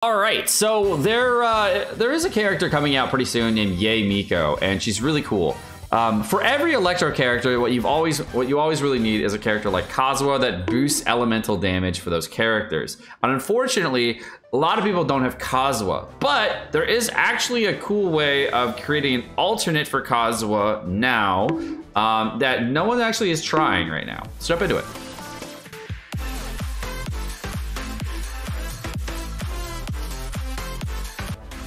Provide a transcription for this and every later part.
All right, so there is a character coming out pretty soon named Yae Miko, and she's really cool. For every Electro character, what you always really need is a character like Kazuha that boosts elemental damage for those characters. And unfortunately, a lot of people don't have Kazuha, but there is actually a cool way of creating an alternate for Kazuha now that no one actually is trying right now. Let's jump into it.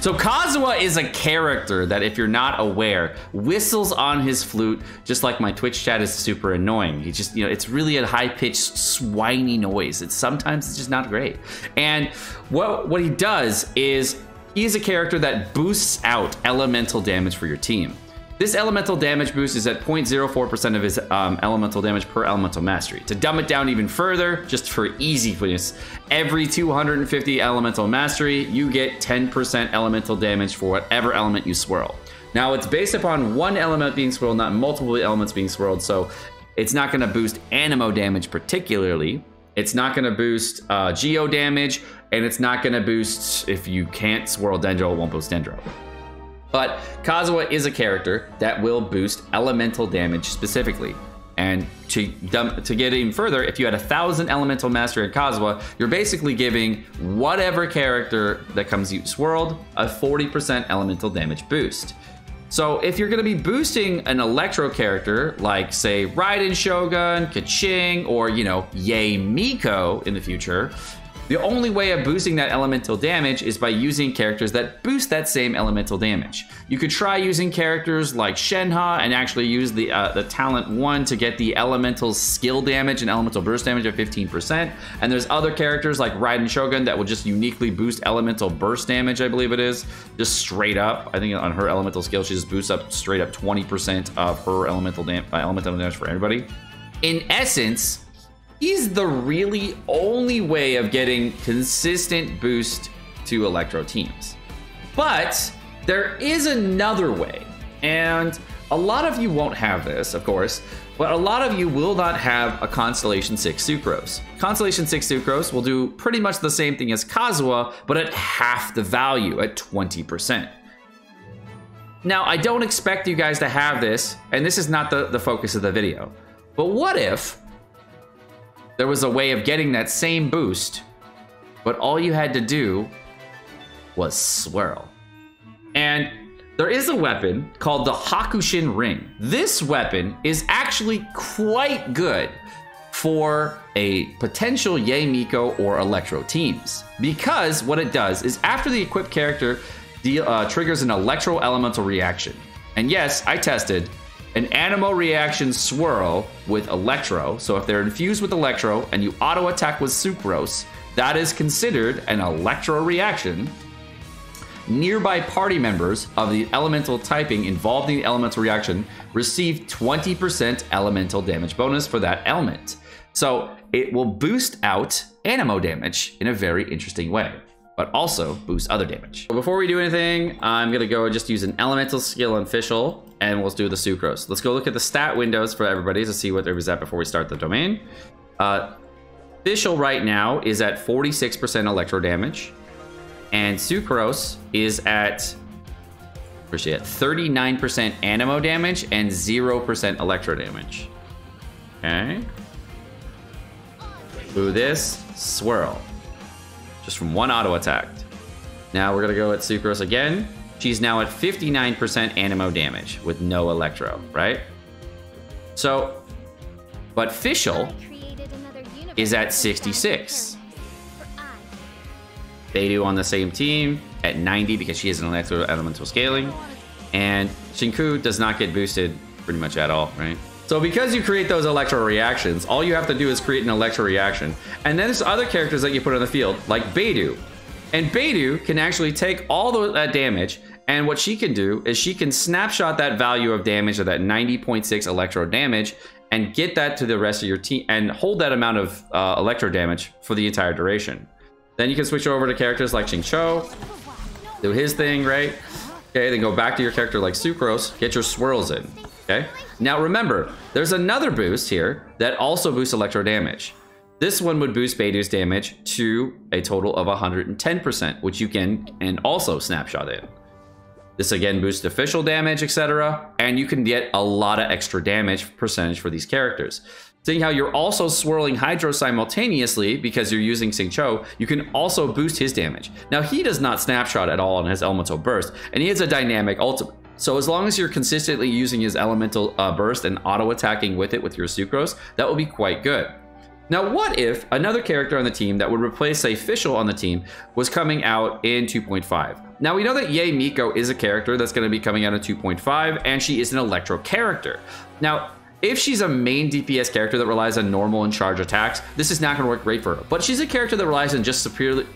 So Kazuha is a character that, if you're not aware, whistles on his flute, just like my Twitch chat is super annoying. He just, it's really a high-pitched, swiney noise. Sometimes it's just not great. And what he does is he's a character that boosts out elemental damage for your team. This elemental damage boost is at 0.04% of his elemental damage per elemental mastery. To dumb it down even further, just for easiness, every 250 elemental mastery, you get 10% elemental damage for whatever element you swirl. Now, it's based upon one element being swirled, not multiple elements being swirled, so it's not going to boost animo damage particularly. It's not going to boost geo damage, and it's not going to boost, if you can't swirl Dendro, it won't boost Dendro. But Kazuha is a character that will boost elemental damage specifically. And to get even further, if you had 1,000 elemental mastery at Kazuha, you're basically giving whatever character that comes you swirled a 40% elemental damage boost. So if you're going to be boosting an Electro character like, say, Raiden Shogun, Kaching, or, Yae Miko in the future, the only way of boosting that elemental damage is by using characters that boost that same elemental damage. You could try using characters like Shenhe and actually use the talent 1 to get the elemental skill damage and elemental burst damage of 15%. And there's other characters like Raiden Shogun that will just uniquely boost elemental burst damage, I believe it is, just straight up. I think on her elemental skill, she just boosts up straight up 20% of her elemental damage for everybody. In essence, he's the really only way of getting consistent boost to Electro teams. But there is another way, and a lot of you won't have this, of course, but a lot of you will not have a Constellation 6 Sucrose. Constellation 6 Sucrose will do pretty much the same thing as Kazuha, but at half the value, at 20%. Now, I don't expect you guys to have this, and this is not the focus of the video, but what if there was a way of getting that same boost, but all you had to do was swirl? And there is a weapon called the Hakushin Ring. This weapon is actually quite good for a potential Yae Miko or Electro teams, because what it does is after the equipped character triggers an Electro elemental reaction. And yes, I tested an animo reaction swirl with Electro. So if they're infused with Electro and you auto attack with Sucrose, that is considered an Electro reaction. Nearby party members of the elemental typing involved in the elemental reaction receive 20% elemental damage bonus for that element. So it will boost out animo damage in a very interesting way, but also boost other damage. Before we do anything, I'm gonna go and just use an elemental skill on Fischl, and we'll do the Sucrose. Let's go look at the stat windows for everybody to see what there was at before we start the domain. Fischl right now is at 46% Electro damage, and Sucrose is at 39% animo damage and 0% Electro damage. Okay. Do this, swirl. Just from one auto attack. Now we're gonna go at Sucrose again. She's now at 59% animo damage with no Electro, right? So, but Fischl is at 66. Beidou on the same team at 90 because she has an Electro elemental scaling. And Shinku does not get boosted pretty much at all, right? So because you create those Electro reactions, all you have to do is create an Electro reaction. And then there's other characters that you put on the field, like Beidou. And Beidou can actually take all that damage, and what she can do is she can snapshot that value of damage of that 90.6 Electro damage and get that to the rest of your team and hold that amount of Electro damage for the entire duration. Then you can switch over to characters like Xingqiu, do his thing, right? Okay, then go back to your character like Sucrose, get your swirls in, okay? Now remember, there's another boost here that also boosts Electro damage. This one would boost Beidou's damage to a total of 110%, which you can and also snapshot in. This again boosts official damage, etc. And you can get a lot of extra damage percentage for these characters. Seeing how you're also swirling Hydro simultaneously because you're using Xingqiu, you can also boost his damage. Now he does not snapshot at all on his elemental burst, and he has a dynamic ultimate. So as long as you're consistently using his elemental burst and auto attacking with it with your Sucrose, that will be quite good. Now, what if another character on the team that would replace, say, Fischl on the team was coming out in 2.5? Now, we know that Yae Miko is a character that's going to be coming out in 2.5, and she is an Electro character. Now, if she's a main DPS character that relies on normal and charge attacks, this is not going to work great for her. But she's a character that relies on just supremely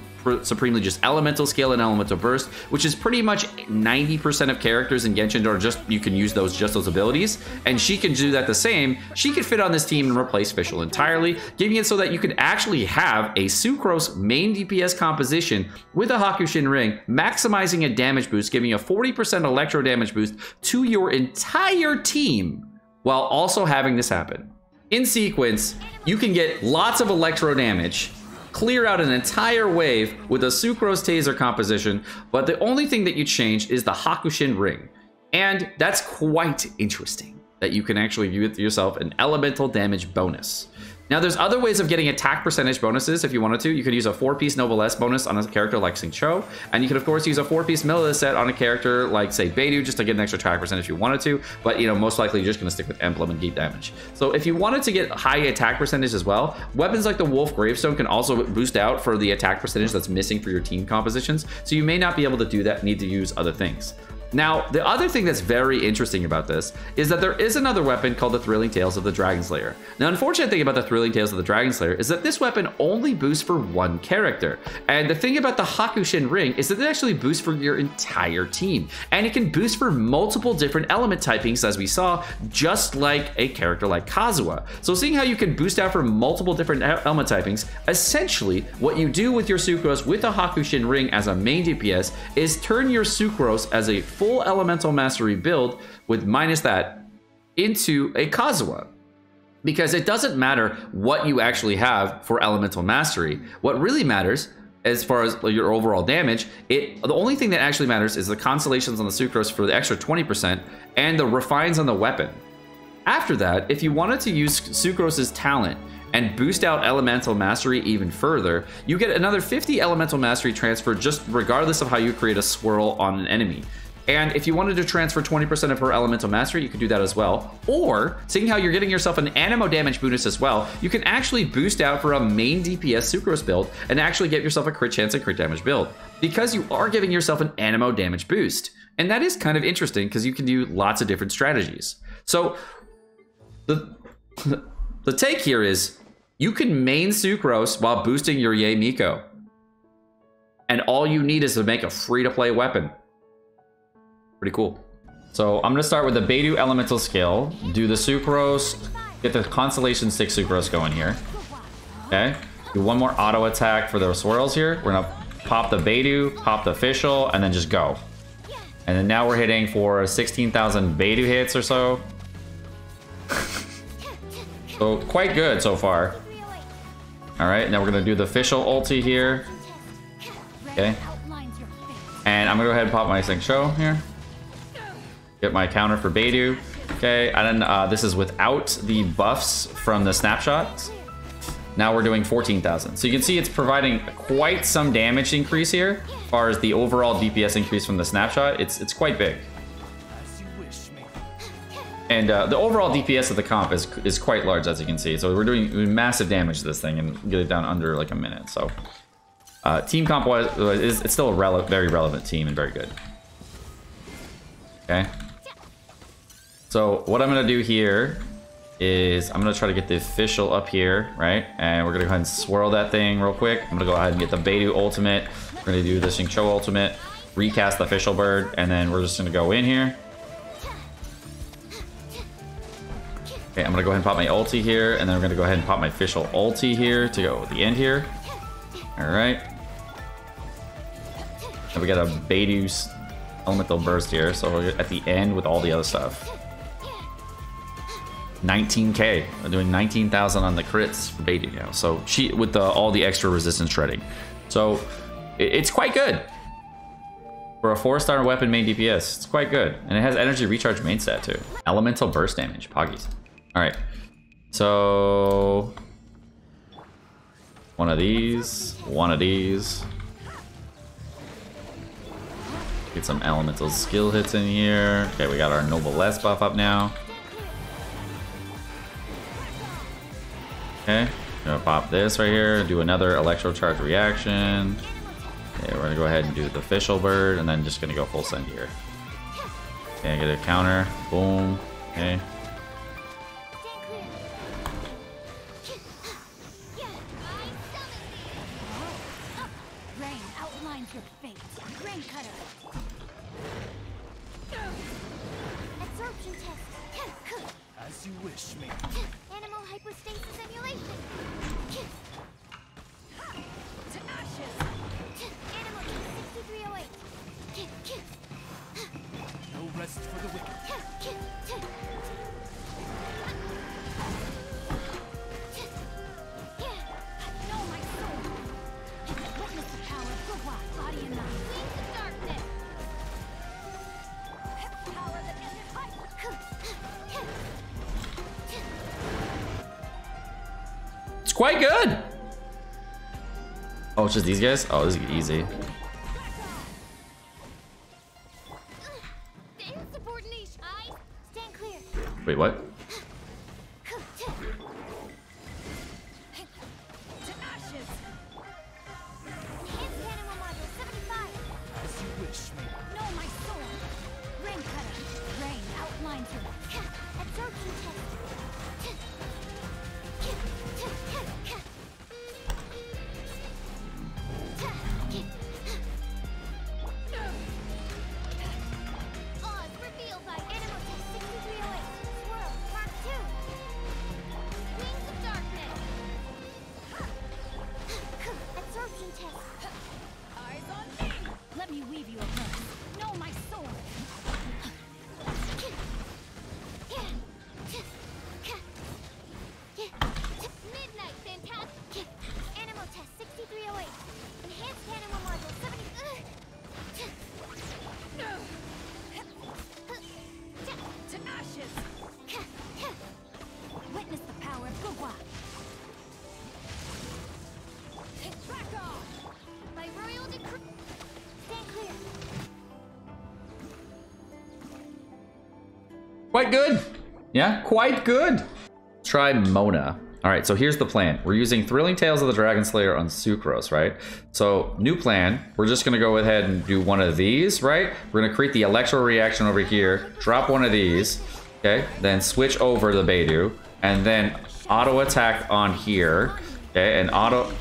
just elemental scale and elemental burst, which is pretty much 90% of characters in Genshin are just, you can use just those abilities, and she can do that the same. She could fit on this team and replace Fischl entirely, giving it so that you could actually have a Sucrose main DPS composition with a Hakushin ring, maximizing a damage boost, giving a 40% electro damage boost to your entire team, while also having this happen. In sequence, you can get lots of electro damage, clear out an entire wave with a Sucrose taser composition, but the only thing that you change is the Hakushin ring. And that's quite interesting, that you can actually give yourself an elemental damage bonus. Now, there's other ways of getting attack percentage bonuses if you wanted to. You could use a 4-piece Noblesse bonus on a character like Xingqiu, and you could, of course, use a 4-piece Military set on a character like, say, Beidou, just to get an extra attack percentage if you wanted to, but, you know, most likely you're just going to stick with Emblem and Gate damage. So if you wanted to get high attack percentage as well, weapons like the Wolf Gravestone can also boost out for the attack percentage that's missing for your team compositions, so you may not be able to do that, need to use other things. Now, the other thing that's very interesting about this is that there is another weapon called the Thrilling Tales of the Dragon Slayer. Now, the unfortunate thing about the Thrilling Tales of the Dragon Slayer is that this weapon only boosts for one character. And the thing about the Hakushin ring is that it actually boosts for your entire team. And it can boost for multiple different element typings, as we saw, just like a character like Kazuha. So seeing how you can boost out for multiple different element typings, essentially what you do with your Sucrose with a Hakushin ring as a main DPS is turn your Sucrose as a full elemental mastery build with minus that into a Kazuha, because it doesn't matter what you actually have for elemental mastery. What really matters as far as your overall damage, the only thing that actually matters is the constellations on the Sucrose for the extra 20% and the refines on the weapon. After that, if you wanted to use Sucrose's talent and boost out elemental mastery even further, you get another 50 elemental mastery transfer just regardless of how you create a swirl on an enemy. And if you wanted to transfer 20% of her elemental mastery, you could do that as well. Or, seeing how you're getting yourself an animo damage bonus as well, you can actually boost out for a main DPS Sucrose build and actually get yourself a crit chance and crit damage build, because you are giving yourself an animo damage boost. And that is kind of interesting because you can do lots of different strategies. So the take here is you can main Sucrose while boosting your Yae Miko. And all you need is to make a free-to-play weapon. Pretty cool. So I'm going to start with the Beidou elemental skill, do the Sucrose, get the Constellation 6 Sucrose going here. Okay. Do one more auto attack for the swirls here. We're going to pop the Beidou, pop the Fischl, and then just go. And then now we're hitting for 16,000 Beidou hits or so. So quite good so far. All right, now we're going to do the Fischl ulti here. Okay. And I'm going to go ahead and pop my Xingqiu here. Get my counter for Beidou. Okay, and then this is without the buffs from the snapshots. Now we're doing 14,000. So you can see it's providing quite some damage increase here. As far as the overall DPS increase from the snapshot, it's quite big. And the overall DPS of the comp is quite large, as you can see. So we're doing massive damage to this thing and get it down under like a minute. So team comp wise, it's still a very relevant team and very good. Okay. So what I'm going to do here is I'm going to try to get the Fischl up here, right? And we're going to go ahead and swirl that thing real quick. I'm going to go ahead and get the Beidou ultimate. We're going to do the Xingqiu ultimate, recast the Fischl bird, and then we're just going to go in here. Okay, I'm going to go ahead and pop my ulti here, and then we're going to go ahead and pop my Fischl ulti here to go at the end here. All right. And we got a Beidou's elemental burst here, so we're at the end with all the other stuff. 19k. I'm doing 19,000 on the crits for Beidou now. So she with all the extra resistance shredding. So it's quite good. For a 4-star weapon main DPS, it's quite good. And it has energy recharge main stat too. Elemental burst damage, Poggies. All right, so one of these, one of these. Get some elemental skill hits in here. Okay, we got our Noblesse buff up now. Okay, gonna pop this right here, do another Electro charge reaction. Okay, we're gonna go ahead and do the official bird, and then just gonna go full send here. Okay, get a counter, boom, okay. As you wish, me. Animal hypostasis emulation. To ashes. Animal 6308. No rest for the wicked. Know my soul. Witness the power of Kazuha, body and mind. Wings of darkness. Power that isn't high. It's quite good. Oh, it's just these guys? Oh, this is easy. Insubordination. Eyes, stand clear. Wait, what? To ashes. Enhanced animal module 75. As you wish, me. Know my soul. Rain cutter. Rain outlines her. Absorption test. Oz revealed by Animal Test 6308. Swirl, Mark 2. Wings of darkness. Absorption test. Eyes on me. Let me weave you a verse. Know my soul. Midnight fantastic. Animal Test 6308. Enhanced animal module 70. To ashes. Witness the power of Kazuha. Back off. By royal decree. Stand clear. Quite good. Yeah, quite good. Try Mona. All right, so here's the plan. We're using Thrilling Tales of the Dragon Slayer on Sucrose, right? So new plan, we're just gonna go ahead and do one of these, right? We're gonna create the Electro reaction over here, drop one of these, okay? Then switch over the Beidou, and then auto attack on here, okay? And auto...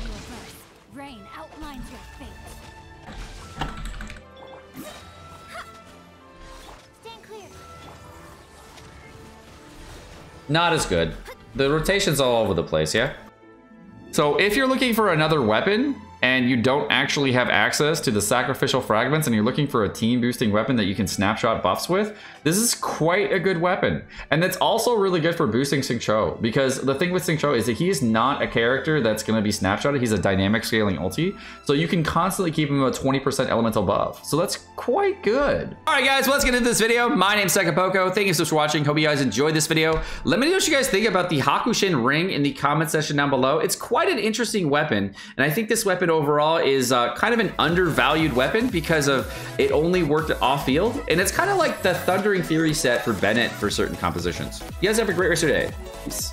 Rain outlines your fate. Stand clear. Not as good. The rotation's all over the place, yeah? So if you're looking for another weapon and you don't actually have access to the sacrificial fragments and you're looking for a team boosting weapon that you can snapshot buffs with, this is quite a good weapon. And that's also really good for boosting Xingqiu, because the thing with Xingqiu is that he is not a character that's going to be snapshotted. He's a dynamic scaling ulti, so you can constantly keep him a 20% elemental buff. So that's quite good. All right, guys, well, let's get into this video. My name's Sekapoko. Thank you so much for watching. Hope you guys enjoyed this video. Let me know what you guys think about the Hakushin ring in the comment section down below. It's quite an interesting weapon, and I think this weapon overall is kind of an undervalued weapon because of it only worked off field, and it's kind of like the Thundering Fury set for Bennett for certain compositions. You guys have a great rest of your day. Peace.